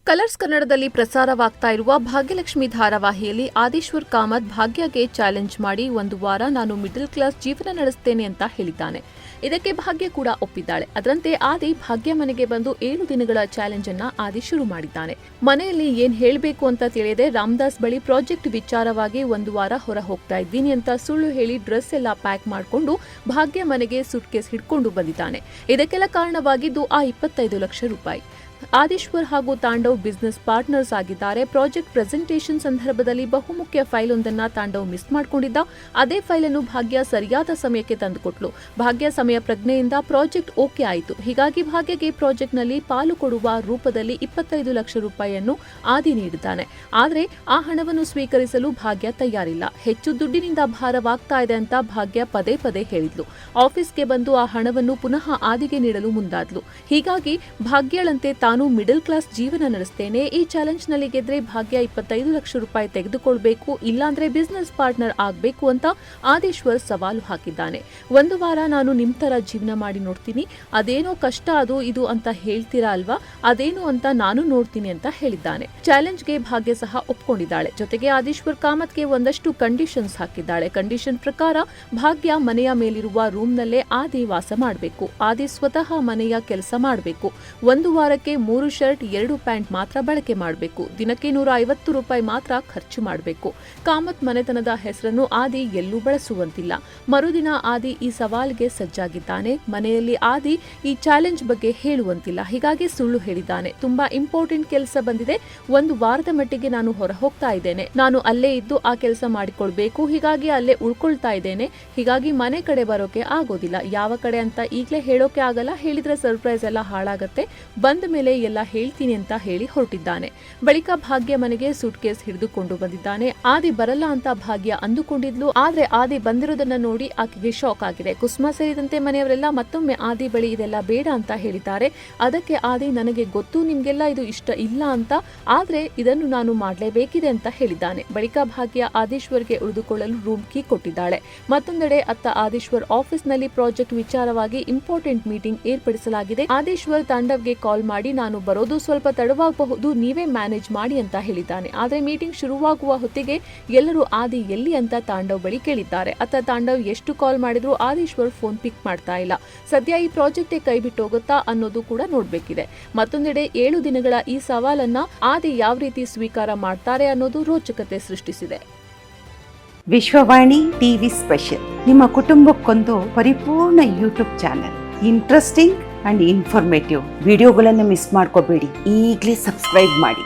Colours ಕನ್ನಡದಲ್ಲಿ ಪ್ರಸಾರವಾಗ್ತಾ ಇರುವ Bhagyalakshmi ಧಾರಾವಾಹಿಯಲ್ಲಿ Adishwar Kamath ಭಾಗ್ಯಗೆ challenge ಮಾಡಿ ಒಂದು ವಾರ ನಾನು ಮಿಡಲ್ ಕ್ಲಾಸ್ ಜೀವನ ನಡೆಸುತ್ತೇನೆ ಅಂತ ಹೇಳಿದ್ದಾನೆ. ಇದಕ್ಕೆ ಭಾಗ್ಯ ಕೂಡ ಒಪ್ಪಿದ್ದಾಳೆ. ಅದರಂತೆ ಆದಿ ಭಾಗ್ಯ ಮನೆಗೆ ಬಂದು 7 ದಿನಗಳ ಚಾಲೆಂಜ್ ಅನ್ನ ಆದಿ ಶುರು ಮಾಡಿದ್ದಾನೆ. ಮನೆಯಲ್ಲಿ ಏನ್ ಹೇಳಬೇಕು ಅಂತ ತಿಳಿಯದೆ ರಾಮದಾಸ್ ಬಳಿ ಪ್ರಾಜೆಕ್ಟ್ ವಿಚಾರವಾಗಿ ಒಂದು ವಾರ ಹೊರ ಹೋಗ್ತಾ ಇದ್ದೀನಿ ಅಂತ ಸುಳ್ಳು ಹೇಳಿ ಡ್ರೆಸ್ ಎಲ್ಲ ಪ್ಯಾಕ್ ಮಾಡಿಕೊಂಡು ಭಾಗ್ಯ ಮನೆಗೆ ಸೂಟ್ಕೇಸ್ ಹಿಡ್ಕೊಂಡು ಬಂದಿದ್ದಾನೆ. ಇದಕ್ಕೆಲ್ಲ ಕಾರಣವಾಗಿದ್ದು ಆ 25 ಲಕ್ಷ ರೂಪಾಯಿ. ಆದೀಶ್ವರ್ ಹಾಗೂ ತಾಂಡವ್ ಬಿಸಿನೆಸ್ ಪಾರ್ಟ್ನರ್ಸ್ ಆಗಿದ್ದಾರೆ. ಪ್ರಾಜೆಕ್ಟ್ ಪ್ರೆಸೆಂಟೇಷನ್ ಸಂದರ್ಭದಲ್ಲಿ ಬಹುಮುಖ್ಯ ಫೈಲ್ ಒಂದನ್ನು ತಾಂಡವ್ ಮಿಸ್ ಮಾಡಿಕೊಂಡಿದ್ದ. ಅದೇ ಫೈಲ್ ಅನ್ನು ಭಾಗ್ಯ ಸರಿಯಾದ ಸಮಯಕ್ಕೆ ತಂದುಕೊಟ್ಲು. ಭಾಗ್ಯ ಸಮಯ ಪ್ರಜ್ಞೆಯಿಂದ ಪ್ರಾಜೆಕ್ಟ್ ಓಕೆ ಆಯಿತು. ಹೀಗಾಗಿ ಭಾಗ್ಯಗೆ ಪ್ರಾಜೆಕ್ಟ್ನಲ್ಲಿ ಪಾಲು ಕೊಡುವ ರೂಪದಲ್ಲಿ 25 ಲಕ್ಷ ರೂಪಾಯಿಯನ್ನು ಆದಿ ನೀಡಿದ್ದಾನೆ. ಆದರೆ ಆ ಹಣವನ್ನು ಸ್ವೀಕರಿಸಲು ಭಾಗ್ಯ ತಯಾರಿಲ್ಲ. ಹೆಚ್ಚು ದುಡ್ಡಿನಿಂದ ಭಾರವಾಗ್ತಾ ಇದೆ ಅಂತ ಭಾಗ್ಯ ಪದೇ ಪದೇ ಹೇಳಿದ್ಲು. ಆಫೀಸ್ಗೆ ಬಂದು ಆ ಹಣವನ್ನು ಪುನಃ ಆದಿಗೆ ನೀಡಲು ಮುಂದಾದ್ಲು. ಹೀಗಾಗಿ ಭಾಗ್ಯಳಂತೆ ತಾನು ಮಿಡಲ್ ಕ್ಲಾಸ್ ಜೀವನ ನಡೆಸ್ತೇನೆ, ಈ ಚಾಲೆಂಜ್ ನಲ್ಲಿ ಗೆದ್ರೆ ಭಾಗ್ಯ 25 ಲಕ್ಷ ರೂಪಾಯಿ ತೆಗೆದುಕೊಳ್ಬೇಕು, ಇಲ್ಲಾಂದ್ರೆ ಬಿಸಿನೆಸ್ ಪಾರ್ಟ್ನರ್ ಆಗಬೇಕು ಅಂತ ಆದೀಶ್ವರ್ ಸವಾಲು ಹಾಕಿದ್ದಾನೆ. ಒಂದು ವಾರ ನಾನು ನಿಮ್ ತರ ಜೀವನ ಮಾಡಿ ನೋಡ್ತೀನಿ, ಅದೇನೋ ಕಷ್ಟ ಅದು ಇದು ಅಂತ ಹೇಳ್ತೀರಾ ಅಲ್ವಾ, ಅದೇನು ಅಂತ ನಾನು ನೋಡ್ತೀನಿ ಅಂತ ಹೇಳಿದ್ದಾನೆ. ಚಾಲೆಂಜ್ಗೆ ಭಾಗ್ಯ ಸಹ ಒಪ್ಕೊಂಡಿದ್ದಾಳೆ. ಜೊತೆಗೆ ಆದೀಶ್ವರ್ ಕಾಮತ್ಗೆ ಒಂದಷ್ಟು ಕಂಡೀಷನ್ಸ್ ಹಾಕಿದ್ದಾಳೆ. ಕಂಡೀಷನ್ ಪ್ರಕಾರ ಭಾಗ್ಯ ಮನೆಯ ಮೇಲಿರುವ ರೂಮ್ ನಲ್ಲೇ ಆದಿ ವಾಸ ಮಾಡಬೇಕು. ಆದಿ ಸ್ವತಃ ಮನೆಯ ಕೆಲಸ ಮಾಡಬೇಕು. ಒಂದು ವಾರಕ್ಕೆ 3 ಶರ್ಟ್ 2 ಪ್ಯಾಂಟ್ ಮಾತ್ರ ಬಳಕೆ ಮಾಡಬೇಕು. ದಿನಕ್ಕೆ 150 ರೂಪಾಯಿ ಮಾತ್ರ ಖರ್ಚು ಮಾಡಬೇಕು. ಕಾಮತ್ ಮನೆತನದ ಹೆಸರನ್ನು ಆದಿ ಎಲ್ಲೂ ಬಳಸುವಂತಿಲ್ಲ. ಮರುದಿನ ಆದಿ ಈ ಸವಾಲ್ಗೆ ಸಜ್ಜಾಗಿದ್ದಾನೆ. ಮನೆಯಲ್ಲಿ ಆದಿ ಈ ಚಾಲೆಂಜ್ ಬಗ್ಗೆ ಹೇಳುವಂತಿಲ್ಲ. ಹೀಗಾಗಿ ಸುಳ್ಳು ಹೇಳಿದ್ದಾನೆ. ತುಂಬಾ ಇಂಪಾರ್ಟೆಂಟ್ ಕೆಲಸ ಬಂದಿದೆ, ಒಂದು ವಾರದ ಮಟ್ಟಿಗೆ ನಾನು ಹೊರ ಹೋಗ್ತಾ ಇದ್ದೇನೆ, ನಾನು ಅಲ್ಲೇ ಇದ್ದು ಆ ಕೆಲಸ ಮಾಡಿಕೊಳ್ಬೇಕು, ಹೀಗಾಗಿ ಅಲ್ಲೇ ಉಳ್ಕೊಳ್ತಾ ಇದ್ದೇನೆ, ಹೀಗಾಗಿ ಮನೆ ಕಡೆ ಬರೋಕೆ ಆಗೋದಿಲ್ಲ. ಯಾವ ಕಡೆ ಅಂತ ಈಗಲೇ ಹೇಳೋಕೆ ಆಗಲ್ಲ, ಹೇಳಿದ್ರೆ ಸರ್ಪ್ರೈಸ್ ಎಲ್ಲ ಹಾಳಾಗತ್ತೆ, ಬಂದ ಮೇಲೆ ಎಲ್ಲ ಹೇಳ್ತೀನಿ ಅಂತ ಹೇಳಿ ಹೊರಟಿದ್ದಾನೆ. ಬಳಿಕ ಭಾಗ್ಯ ಮನೆಗೆ ಸೂಟ್ಕೇಸ್ ಹಿಡಿದುಕೊಂಡು ಬಂದಿದ್ದಾನೆ. ಆದಿ ಬರಲ್ಲ ಅಂತ ಭಾಗ್ಯ ಅಂದುಕೊಂಡಿದ್ಲು. ಆದ್ರೆ ಆದಿ ಬಂದಿರೋದನ್ನ ನೋಡಿ ಆಕೆಗೆ ಶಾಕ್ ಆಗಿದೆ. ಕುಸುಮ ಸೇರಿದಂತೆ ಮನೆಯವರೆಲ್ಲ ಮತ್ತೊಮ್ಮೆ ಆದಿ ಬಳಿ ಇದೆಲ್ಲ ಬೇಡ ಅಂತ ಹೇಳಿದ್ದಾರೆ. ಅದಕ್ಕೆ ಆದಿ ನನಗೆ ಗೊತ್ತು ನಿಮ್ಗೆಲ್ಲ ಇದು ಇಷ್ಟ ಇಲ್ಲ ಅಂತ, ಆದ್ರೆ ಇದನ್ನು ನಾನು ಮಾಡಲೇಬೇಕಿದೆ ಅಂತ ಹೇಳಿದ್ದಾನೆ. ಬಳಿಕ ಭಾಗ್ಯ ಆದೀಶ್ವರ್ಗೆ ಉಳಿದುಕೊಳ್ಳಲು ರೂಮ್ ಕೀ ಕೊಟ್ಟಿದ್ದಾಳೆ. ಮತ್ತೊಂದೆಡೆ ಅತ್ತ ಆದೀಶ್ವರ್ ಆಫೀಸ್ನಲ್ಲಿ ಪ್ರಾಜೆಕ್ಟ್ ವಿಚಾರವಾಗಿ ಇಂಪಾರ್ಟೆಂಟ್ ಮೀಟಿಂಗ್ ಏರ್ಪಡಿಸಲಾಗಿದೆ. ಆದೀಶ್ವರ್ ತಾಂಡವ್ಗೆ ಕಾಲ್ ಮಾಡಿ ನಾನು ಬರೋದು ಸ್ವಲ್ಪ ತಡವಾಗಬಹುದು, ನೀವೇ ಮ್ಯಾನೇಜ್ ಮಾಡಿ ಅಂತ ಹೇಳಿದ್ದಾನೆ. ಆದರೆ ಮೀಟಿಂಗ್ ಶುರುವಾಗುವ ಹೊತ್ತಿಗೆ ಎಲ್ಲರೂ ಆದಿ ಎಲ್ಲಿ ಅಂತ ತಾಂಡವ್ ಬಳಿ ಕೇಳಿದ್ದಾರೆ. ಅತ್ತ ತಾಂಡವ್ ಎಷ್ಟು ಕಾಲ್ ಮಾಡಿದ್ರು ಆದೀಶ್ವರ್ ಫೋನ್ ಪಿಕ್ ಮಾಡ್ತಾ ಇಲ್ಲ. ಸದ್ಯ ಈ ಪ್ರಾಜೆಕ್ಟೇ ಕೈ ಬಿಟ್ಟು ಹೋಗುತ್ತಾ ಅನ್ನೋದು ಕೂಡ ನೋಡ್ಬೇಕಿದೆ. ಮತ್ತೊಂದೆಡೆ 7 ದಿನಗಳ ಈ ಸವಾಲನ್ನ ಆದಿ ಯಾವ ರೀತಿ ಸ್ವೀಕಾರ ಮಾಡ್ತಾರೆ ಅನ್ನೋದು ರೋಚಕತೆ ಸೃಷ್ಟಿಸಿದೆ. ವಿಶ್ವವಾಣಿ ಟಿವಿ ಸ್ಪೆಷಲ್ ನಿಮ್ಮ ಕುಟುಂಬಕ್ಕೊಂದು ಪರಿಪೂರ್ಣ YouTube channel. Interesting and informative ವಿಡಿಯೋಗಳನ್ನು ಮಿಸ್ ಮಾಡ್ಕೋಬೇಡಿ. ಈಗಲೇ ಸಬ್ಸ್ಕ್ರೈಬ್ ಮಾಡಿ.